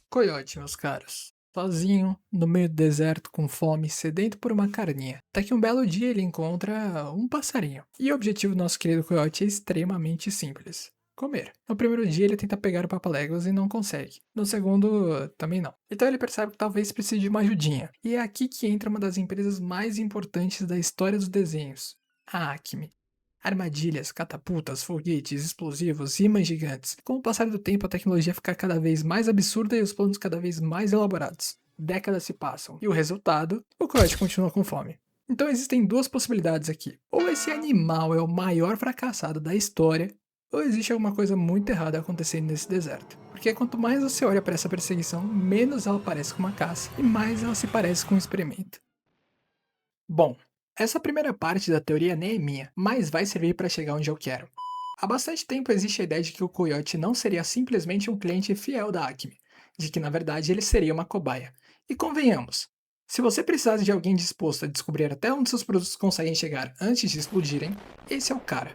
Coiote, meus caros. Sozinho, no meio do deserto, com fome, sedento por uma carninha. Até que um belo dia ele encontra um passarinho. E o objetivo do nosso querido coiote é extremamente simples: comer. No primeiro dia ele tenta pegar o Papaléguas e não consegue. No segundo, também não. Então ele percebe que talvez precise de uma ajudinha. E é aqui que entra uma das empresas mais importantes da história dos desenhos: a Acme. Armadilhas, catapultas, foguetes, explosivos, imãs gigantes. Com o passar do tempo, a tecnologia fica cada vez mais absurda e os planos cada vez mais elaborados. Décadas se passam, e o resultado? O coiote continua com fome. Então existem duas possibilidades aqui. Ou esse animal é o maior fracassado da história, ou existe alguma coisa muito errada acontecendo nesse deserto. Porque quanto mais você olha para essa perseguição, menos ela parece com uma caça, e mais ela se parece com um experimento. Bom, essa primeira parte da teoria nem é minha, mas vai servir para chegar onde eu quero. Há bastante tempo existe a ideia de que o Coyote não seria simplesmente um cliente fiel da Acme, de que na verdade ele seria uma cobaia. E convenhamos, se você precisasse de alguém disposto a descobrir até onde seus produtos conseguem chegar antes de explodirem, esse é o cara.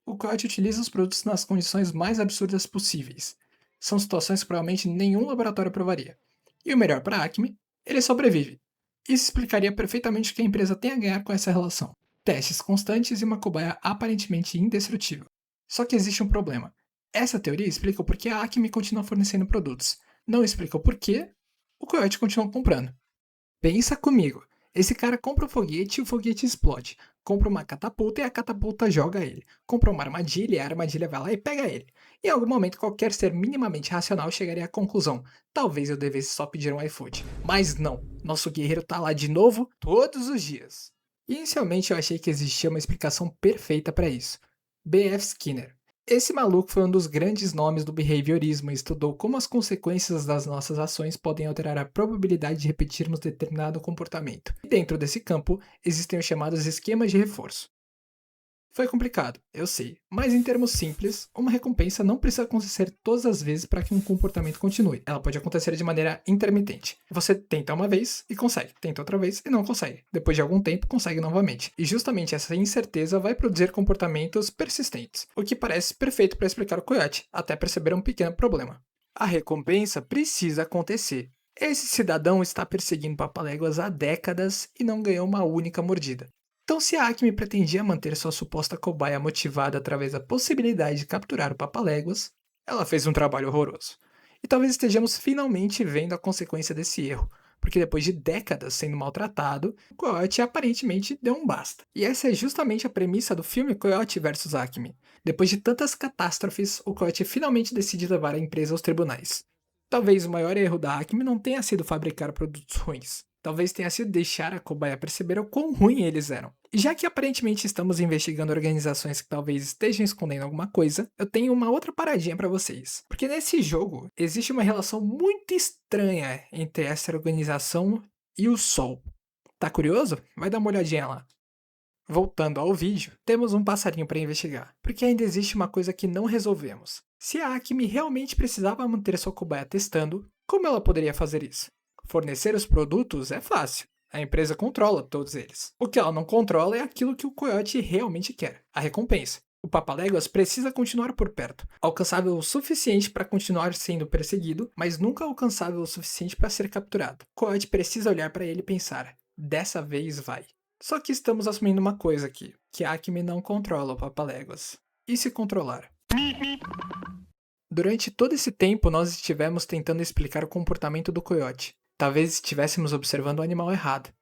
O Coyote utiliza os produtos nas condições mais absurdas possíveis. São situações que provavelmente nenhum laboratório provaria. E o melhor para a Acme, ele sobrevive. Isso explicaria perfeitamente o que a empresa tem a ganhar com essa relação: testes constantes e uma cobaia aparentemente indestrutível. Só que existe um problema. Essa teoria explica o porquê a Acme continua fornecendo produtos. Não explica o porquê o Coyote continua comprando. Pensa comigo. Esse cara compra um foguete e o foguete explode. Compra uma catapulta e a catapulta joga ele. Compra uma armadilha e a armadilha vai lá e pega ele. Em algum momento, qualquer ser minimamente racional chegaria à conclusão: talvez eu devesse só pedir um iFood. Mas não. Nosso guerreiro tá lá de novo todos os dias. Inicialmente eu achei que existia uma explicação perfeita para isso: B.F. Skinner. Esse maluco foi um dos grandes nomes do behaviorismo e estudou como as consequências das nossas ações podem alterar a probabilidade de repetirmos determinado comportamento. E dentro desse campo, existem os chamados esquemas de reforço. Foi complicado, eu sei, mas em termos simples, uma recompensa não precisa acontecer todas as vezes para que um comportamento continue. Ela pode acontecer de maneira intermitente. Você tenta uma vez e consegue, tenta outra vez e não consegue. Depois de algum tempo, consegue novamente. E justamente essa incerteza vai produzir comportamentos persistentes, o que parece perfeito para explicar o coiote, até perceber um pequeno problema. A recompensa precisa acontecer. Esse cidadão está perseguindo papaléguas há décadas e não ganhou uma única mordida. Então, se a Acme pretendia manter sua suposta cobaia motivada através da possibilidade de capturar o Papaléguas, ela fez um trabalho horroroso. E talvez estejamos finalmente vendo a consequência desse erro, porque depois de décadas sendo maltratado, Coyote aparentemente deu um basta. E essa é justamente a premissa do filme Coyote vs Acme. Depois de tantas catástrofes, o Coyote finalmente decide levar a empresa aos tribunais. Talvez o maior erro da Acme não tenha sido fabricar produtos ruins. Talvez tenha sido deixar a cobaia perceber o quão ruim eles eram. E já que aparentemente estamos investigando organizações que talvez estejam escondendo alguma coisa, eu tenho uma outra paradinha pra vocês. Porque nesse jogo existe uma relação muito estranha entre essa organização e o Sol. Tá curioso? Vai dar uma olhadinha lá. Voltando ao vídeo, temos um passarinho para investigar, porque ainda existe uma coisa que não resolvemos. Se a Acme realmente precisava manter sua cobaia testando, como ela poderia fazer isso? Fornecer os produtos é fácil. A empresa controla todos eles. O que ela não controla é aquilo que o coiote realmente quer: a recompensa. O Papaléguas precisa continuar por perto, alcançável o suficiente para continuar sendo perseguido, mas nunca alcançável o suficiente para ser capturado. O coiote precisa olhar para ele e pensar: dessa vez vai. Só que estamos assumindo uma coisa aqui, que a Acme não controla o Papaléguas. E se controlar? Durante todo esse tempo, nós estivemos tentando explicar o comportamento do coiote. Talvez estivéssemos observando o animal errado.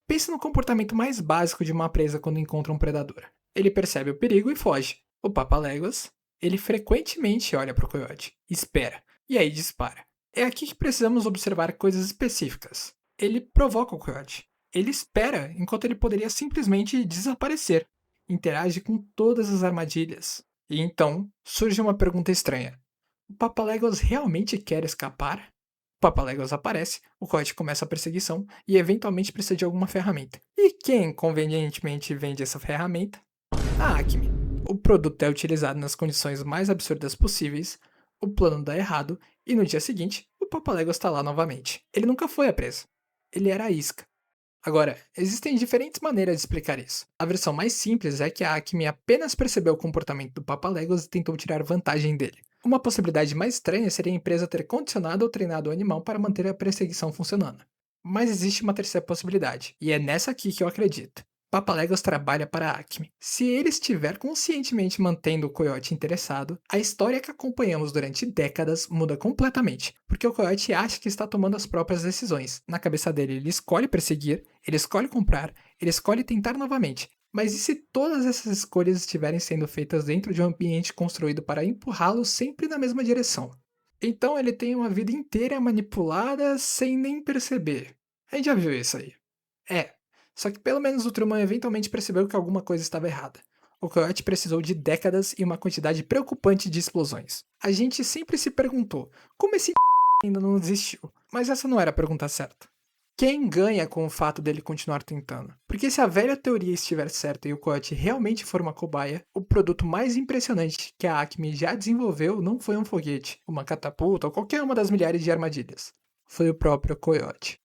Pense no comportamento mais básico de uma presa quando encontra um predador. Ele percebe o perigo e foge. O Papaléguas, ele frequentemente olha para o coiote, espera, e aí dispara. É aqui que precisamos observar coisas específicas. Ele provoca o coiote. Ele espera enquanto ele poderia simplesmente desaparecer. Interage com todas as armadilhas. E então surge uma pergunta estranha: o Papaléguas realmente quer escapar? O Papaléguas aparece, o coiote começa a perseguição e eventualmente precisa de alguma ferramenta. E quem convenientemente vende essa ferramenta? A Acme. O produto é utilizado nas condições mais absurdas possíveis, o plano dá errado e no dia seguinte o Papaléguas está lá novamente. Ele nunca foi a presa. Ele era a isca. Agora, existem diferentes maneiras de explicar isso. A versão mais simples é que a Acme apenas percebeu o comportamento do Papaléguas e tentou tirar vantagem dele. Uma possibilidade mais estranha seria a empresa ter condicionado ou treinado o animal para manter a perseguição funcionando. Mas existe uma terceira possibilidade, e é nessa aqui que eu acredito. Papaléguas trabalha para a Acme. Se ele estiver conscientemente mantendo o coiote interessado, a história que acompanhamos durante décadas muda completamente, porque o coiote acha que está tomando as próprias decisões. Na cabeça dele, ele escolhe perseguir, ele escolhe comprar, ele escolhe tentar novamente. Mas e se todas essas escolhas estiverem sendo feitas dentro de um ambiente construído para empurrá-lo sempre na mesma direção? Então ele tem uma vida inteira manipulada sem nem perceber. A gente já viu isso aí. É, só que pelo menos o Truman eventualmente percebeu que alguma coisa estava errada. O Coyote precisou de décadas e uma quantidade preocupante de explosões. A gente sempre se perguntou como esse ainda não desistiu, mas essa não era a pergunta certa. Quem ganha com o fato dele continuar tentando? Porque se a velha teoria estiver certa e o Coyote realmente for uma cobaia, o produto mais impressionante que a Acme já desenvolveu não foi um foguete, uma catapulta ou qualquer uma das milhares de armadilhas. Foi o próprio Coyote.